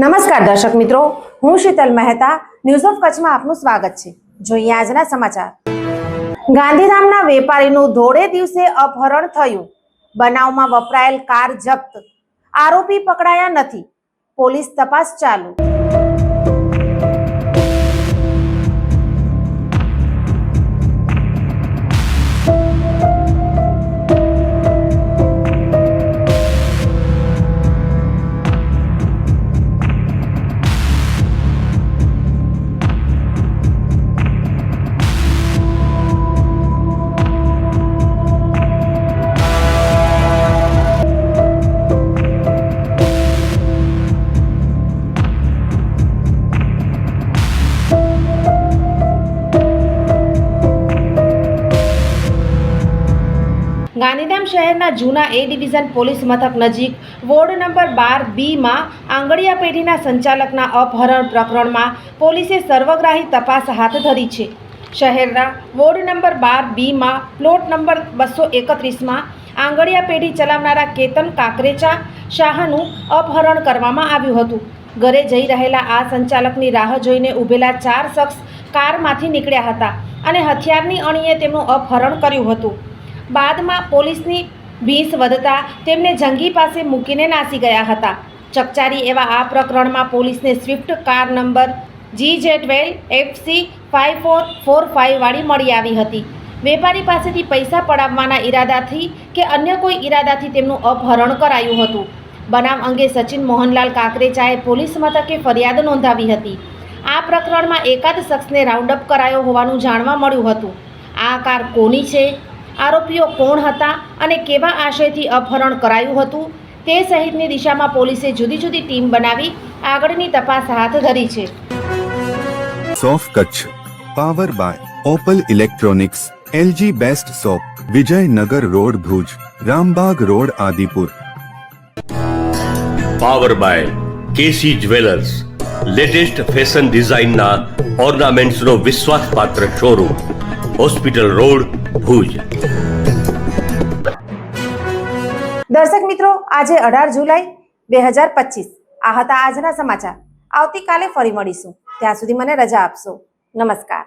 નમસ્કાર દર્શક મિત્રો, હું શીતલ મહેતા ન્યૂઝ ઓફ કચ્છમાં આપનું સ્વાગત છે। જોઈએ આજના સમાચાર। ગાંધીધામના વેપારીનું ધોળે દિવસે અપહરણ થયું। બનાવમાં વપરાયેલ કાર જપ્ત। આરોપી પકડાયા નથી। પોલીસ તપાસ ચાલુ। ગાંધીધામ શહેરના જૂના એ ડિવિઝન પોલીસ મથક નજીક વોર્ડ નંબર 12B માં આંગળીયા પેઢીના સંચાલકના અપહરણ પ્રકરણમાં પોલીસે સર્વગ્રાહી તપાસ હાથ ધરી છે। શહેરના વોર્ડ નંબર 12B માં પ્લોટ નંબર 231 માં આંગળીયા પેઢી ચલાવનારા કેતન કાકરેચા શાહનું અપહરણ કરવામાં આવ્યું હતું। ઘરે જઈ રહેલા આ સંચાલકની રાહ જોઈને ઊભેલા 4 શખ્સ કારમાંથી નીકળ્યા હતા અને હથિયારની અણીએ તેમનું અપહરણ કર્યું હતું। બાદમાં પોલીસની ભીંસ વધતા તેમને જંગી પાસે મૂકીને નાસી ગયા હતા। ચકચારી એવા આ પ્રકરણમાં પોલીસને સ્વિફ્ટ કાર નંબર GJ12FC5445 વાળી મળી આવી હતી। વેપારી પાસેથી પૈસા પડાવવાના ઈરાદાથી કે અન્ય કોઈ ઈરાદાથી તેમનું અપહરણ કરાયું હતું। બનાવ અંગે સચિન મોહનલાલ કાકરેચાએ પોલીસ મથકે ફરિયાદ નોંધાવી હતી। આ પ્રકરણમાં એકાદ શખ્સને રાઉન્ડઅપ કરાયો હોવાનું જાણવા મળ્યું હતું। આ કાર કોની છે, આરોપીઓ કોણ હતા અને કેવા આશયથી અપહરણ કરાયું હતું તે સહિતની દિશામાં પોલીસે જુદી જુદી ટીમ બનાવી આગળની તપાસ હાથ ધરી છે। સોફ Kutch power by Opal electronics, LG best shop, Vijaynagar road Bhuj, Rambagh road Adipur. Power by KC jewellers, latest fashion ડિઝાઇનના ઓર્નામેન્ટ્સનો વિશ્વાસપાત્ર શોરૂમ, હોસ્પિટલ રોડ ભુજ। દર્શક મિત્રો, આજે 18 જુલાઈ 2025 આ હતા આજના સમાચાર। આવતીકાલે ફરી મળીશું, ત્યાં સુધી મને રજા આપશો। નમસ્કાર।